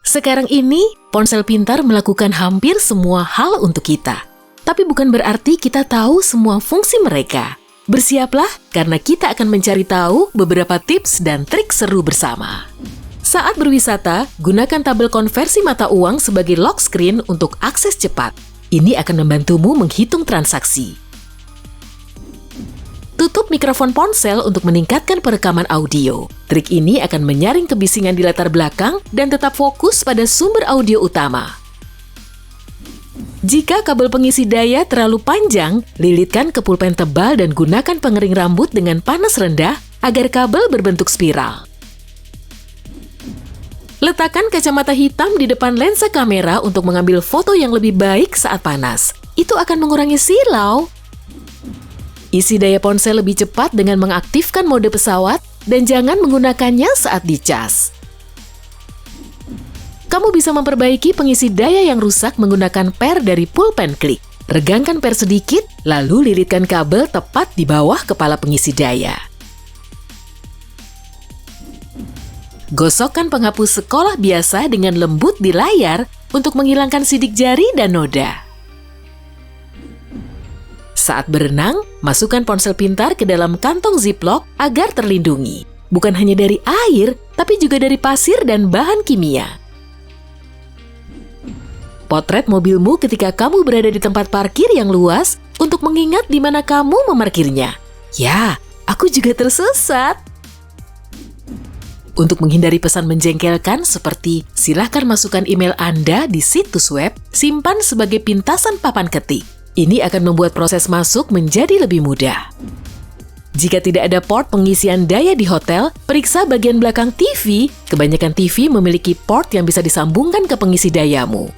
Sekarang ini, ponsel pintar melakukan hampir semua hal untuk kita. Tapi bukan berarti kita tahu semua fungsi mereka. Bersiaplah, karena kita akan mencari tahu beberapa tips dan trik seru bersama. Saat berwisata, gunakan tabel konversi mata uang sebagai lock screen untuk akses cepat. Ini akan membantumu menghitung transaksi. Tutup mikrofon ponsel untuk meningkatkan perekaman audio. Trik ini akan menyaring kebisingan di latar belakang dan tetap fokus pada sumber audio utama. Jika kabel pengisi daya terlalu panjang, lilitkan ke pulpen tebal dan gunakan pengering rambut dengan panas rendah agar kabel berbentuk spiral. Letakkan kacamata hitam di depan lensa kamera untuk mengambil foto yang lebih baik saat panas. Itu akan mengurangi silau. Isi daya ponsel lebih cepat dengan mengaktifkan mode pesawat dan jangan menggunakannya saat dicas. Kamu bisa memperbaiki pengisi daya yang rusak menggunakan per dari pulpen klik. Regangkan per sedikit, lalu lilitkan kabel tepat di bawah kepala pengisi daya. Gosokkan penghapus sekolah biasa dengan lembut di layar untuk menghilangkan sidik jari dan noda. Saat berenang, masukkan ponsel pintar ke dalam kantong ziplock agar terlindungi. Bukan hanya dari air, tapi juga dari pasir dan bahan kimia. Potret mobilmu ketika kamu berada di tempat parkir yang luas untuk mengingat di mana kamu memarkirnya. Ya, aku juga tersesat. Untuk menghindari pesan menjengkelkan seperti silahkan masukkan email Anda di situs web, simpan sebagai pintasan papan ketik. Ini akan membuat proses masuk menjadi lebih mudah. Jika tidak ada port pengisian daya di hotel, periksa bagian belakang TV. Kebanyakan TV memiliki port yang bisa disambungkan ke pengisi dayamu.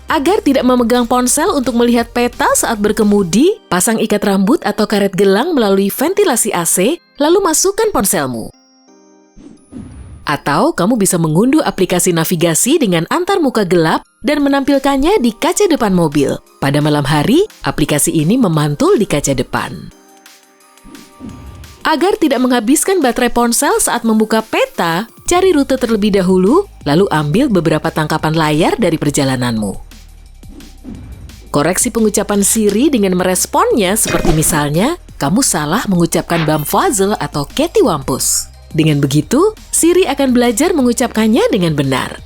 Agar tidak memegang ponsel untuk melihat peta saat berkemudi, pasang ikat rambut atau karet gelang melalui ventilasi AC, lalu masukkan ponselmu. Atau kamu bisa mengunduh aplikasi navigasi dengan antarmuka gelap dan menampilkannya di kaca depan mobil. Pada malam hari, aplikasi ini memantul di kaca depan. Agar tidak menghabiskan baterai ponsel saat membuka peta, cari rute terlebih dahulu, lalu ambil beberapa tangkapan layar dari perjalananmu. Koreksi pengucapan Siri dengan meresponnya seperti misalnya, kamu salah mengucapkan Bamfuazel atau Kettywampus. Dengan begitu, Siri akan belajar mengucapkannya dengan benar.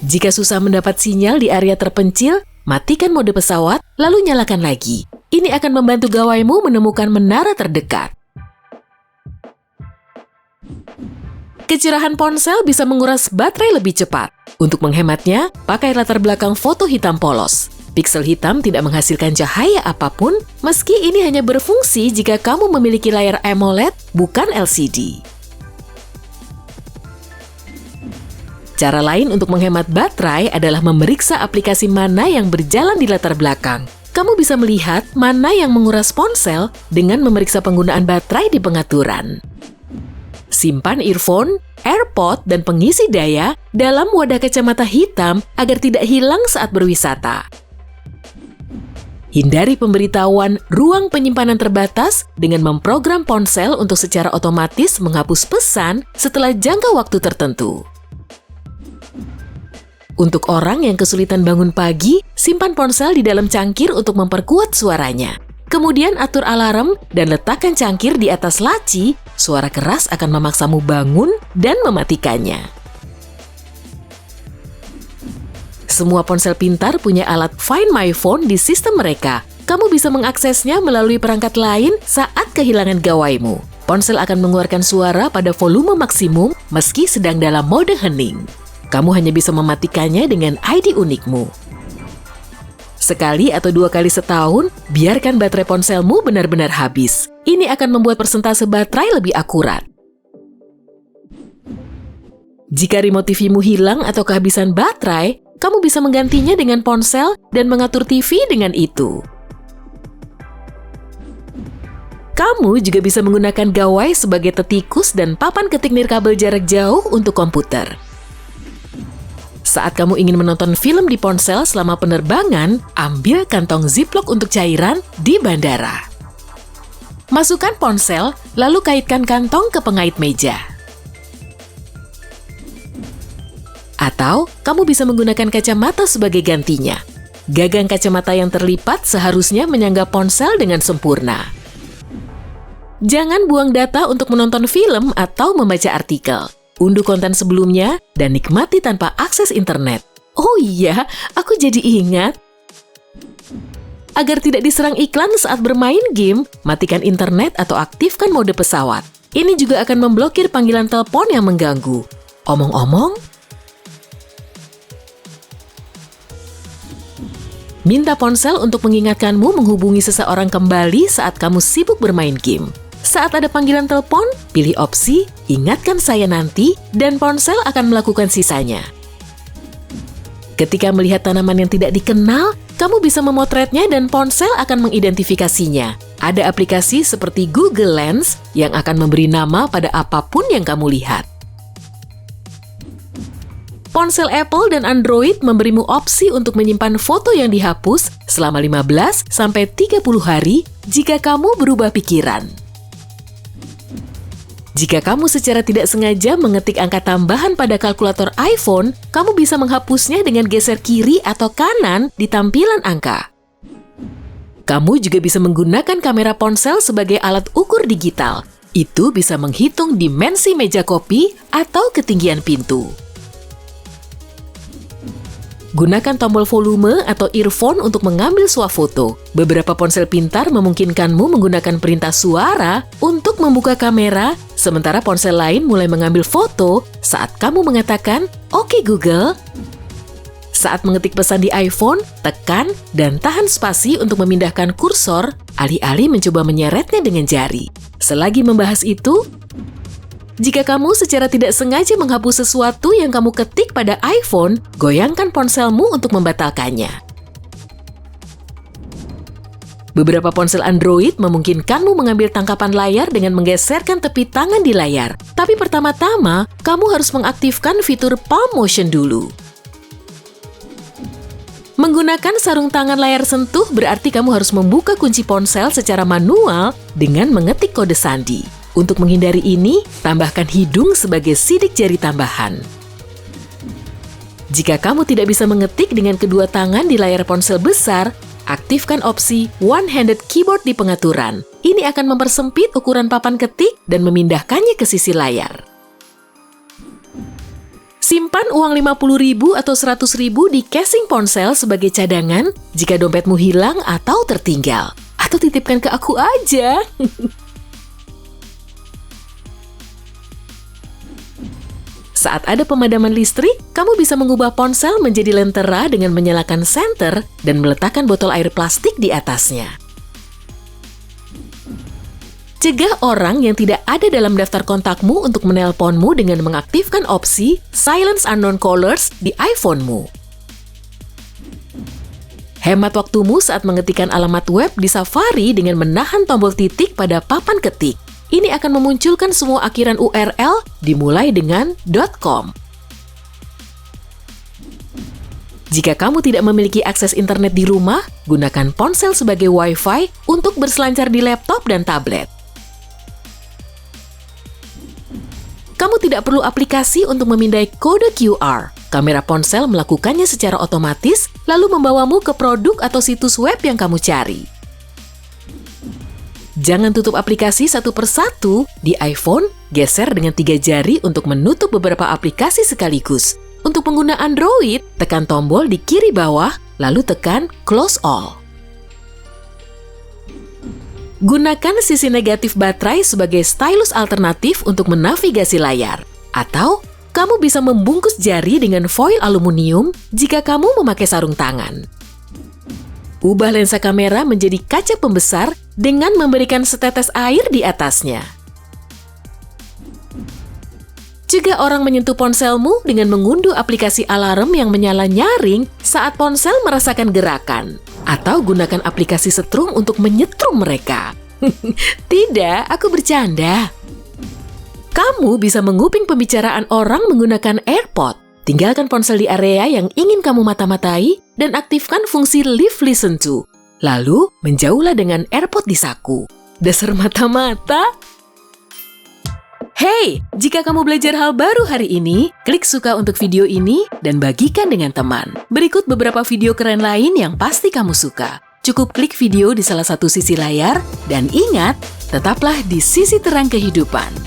Jika susah mendapat sinyal di area terpencil, matikan mode pesawat, lalu nyalakan lagi. Ini akan membantu gawaimu menemukan menara terdekat. Kecerahan ponsel bisa menguras baterai lebih cepat. Untuk menghematnya, pakai latar belakang foto hitam polos. Piksel hitam tidak menghasilkan cahaya apapun, meski ini hanya berfungsi jika kamu memiliki layar AMOLED, bukan LCD. Cara lain untuk menghemat baterai adalah memeriksa aplikasi mana yang berjalan di latar belakang. Kamu bisa melihat mana yang menguras ponsel dengan memeriksa penggunaan baterai di pengaturan. Simpan earphone, AirPod, dan pengisi daya dalam wadah kacamata hitam agar tidak hilang saat berwisata. Hindari pemberitahuan ruang penyimpanan terbatas dengan memprogram ponsel untuk secara otomatis menghapus pesan setelah jangka waktu tertentu. Untuk orang yang kesulitan bangun pagi, simpan ponsel di dalam cangkir untuk memperkuat suaranya. Kemudian atur alarm dan letakkan cangkir di atas laci, suara keras akan memaksamu bangun dan mematikannya. Semua ponsel pintar punya alat Find My Phone di sistem mereka. Kamu bisa mengaksesnya melalui perangkat lain saat kehilangan gawaimu. Ponsel akan mengeluarkan suara pada volume maksimum meski sedang dalam mode hening. Kamu hanya bisa mematikannya dengan ID unikmu. Sekali atau 2 kali setahun, biarkan baterai ponselmu benar-benar habis. Ini akan membuat persentase baterai lebih akurat. Jika remote TV-mu hilang atau kehabisan baterai, kamu bisa menggantinya dengan ponsel dan mengatur TV dengan itu. Kamu juga bisa menggunakan gawai sebagai tetikus dan papan ketik nirkabel jarak jauh untuk komputer. Saat kamu ingin menonton film di ponsel selama penerbangan, ambil kantong ziplock untuk cairan di bandara. Masukkan ponsel, lalu kaitkan kantong ke pengait meja. Atau, kamu bisa menggunakan kacamata sebagai gantinya. Gagang kacamata yang terlipat seharusnya menyangga ponsel dengan sempurna. Jangan buang data untuk menonton film atau membaca artikel. Unduh konten sebelumnya dan nikmati tanpa akses internet. Oh iya, aku jadi ingat. Agar tidak diserang iklan saat bermain game, matikan internet atau aktifkan mode pesawat. Ini juga akan memblokir panggilan telepon yang mengganggu. Omong-omong, minta ponsel untuk mengingatkanmu menghubungi seseorang kembali saat kamu sibuk bermain game. Saat ada panggilan telepon, pilih opsi "Ingatkan saya nanti" dan ponsel akan melakukan sisanya. Ketika melihat tanaman yang tidak dikenal, kamu bisa memotretnya dan ponsel akan mengidentifikasinya. Ada aplikasi seperti Google Lens yang akan memberi nama pada apapun yang kamu lihat. Ponsel Apple dan Android memberimu opsi untuk menyimpan foto yang dihapus selama 15-30 hari jika kamu berubah pikiran. Jika kamu secara tidak sengaja mengetik angka tambahan pada kalkulator iPhone, kamu bisa menghapusnya dengan geser kiri atau kanan di tampilan angka. Kamu juga bisa menggunakan kamera ponsel sebagai alat ukur digital. Itu bisa menghitung dimensi meja kopi atau ketinggian pintu. Gunakan tombol volume atau earphone untuk mengambil swafoto. Beberapa ponsel pintar memungkinkanmu menggunakan perintah suara untuk membuka kamera, sementara ponsel lain mulai mengambil foto saat kamu mengatakan, "Oke Google." Saat mengetik pesan di iPhone, tekan dan tahan spasi untuk memindahkan kursor, alih-alih mencoba menyeretnya dengan jari. Selagi membahas itu, jika kamu secara tidak sengaja menghapus sesuatu yang kamu ketik pada iPhone, goyangkan ponselmu untuk membatalkannya. Beberapa ponsel Android memungkinkanmu mengambil tangkapan layar dengan menggeserkan tepi tangan di layar. Tapi pertama-tama, kamu harus mengaktifkan fitur Palm Motion dulu. Menggunakan sarung tangan layar sentuh berarti kamu harus membuka kunci ponsel secara manual dengan mengetik kode sandi. Untuk menghindari ini, tambahkan hidung sebagai sidik jari tambahan. Jika kamu tidak bisa mengetik dengan kedua tangan di layar ponsel besar, aktifkan opsi One-Handed Keyboard di pengaturan. Ini akan mempersempit ukuran papan ketik dan memindahkannya ke sisi layar. Simpan uang 50.000 atau 100.000 di casing ponsel sebagai cadangan jika dompetmu hilang atau tertinggal. Atau titipkan ke aku aja. Saat ada pemadaman listrik, kamu bisa mengubah ponsel menjadi lentera dengan menyalakan senter dan meletakkan botol air plastik di atasnya. Cegah orang yang tidak ada dalam daftar kontakmu untuk menelponmu dengan mengaktifkan opsi Silence Unknown Callers di iPhone-mu. Hemat waktumu saat mengetikkan alamat web di Safari dengan menahan tombol titik pada papan ketik. Ini akan memunculkan semua akhiran URL dimulai dengan .com. Jika kamu tidak memiliki akses internet di rumah, gunakan ponsel sebagai Wi-Fi untuk berselancar di laptop dan tablet. Kamu tidak perlu aplikasi untuk memindai kode QR. Kamera ponsel melakukannya secara otomatis, lalu membawamu ke produk atau situs web yang kamu cari. Jangan tutup aplikasi satu persatu. Di iPhone, geser dengan 3 jari untuk menutup beberapa aplikasi sekaligus. Untuk pengguna Android, tekan tombol di kiri bawah, lalu tekan Close All. Gunakan sisi negatif baterai sebagai stylus alternatif untuk menavigasi layar. Atau, kamu bisa membungkus jari dengan foil aluminium jika kamu memakai sarung tangan. Ubah lensa kamera menjadi kaca pembesar dengan memberikan setetes air di atasnya. Cegah orang menyentuh ponselmu dengan mengunduh aplikasi alarm yang menyala nyaring saat ponsel merasakan gerakan. Atau gunakan aplikasi setrum untuk menyetrum mereka. Tidak, aku bercanda. Kamu bisa menguping pembicaraan orang menggunakan AirPod. Tinggalkan ponsel di area yang ingin kamu mata-matai dan aktifkan fungsi Leave Listen To. Lalu, menjauhlah dengan AirPod di saku. Dasar mata-mata. Hey, jika kamu belajar hal baru hari ini, klik suka untuk video ini dan bagikan dengan teman. Berikut beberapa video keren lain yang pasti kamu suka. Cukup klik video di salah satu sisi layar, dan ingat, tetaplah di sisi terang kehidupan.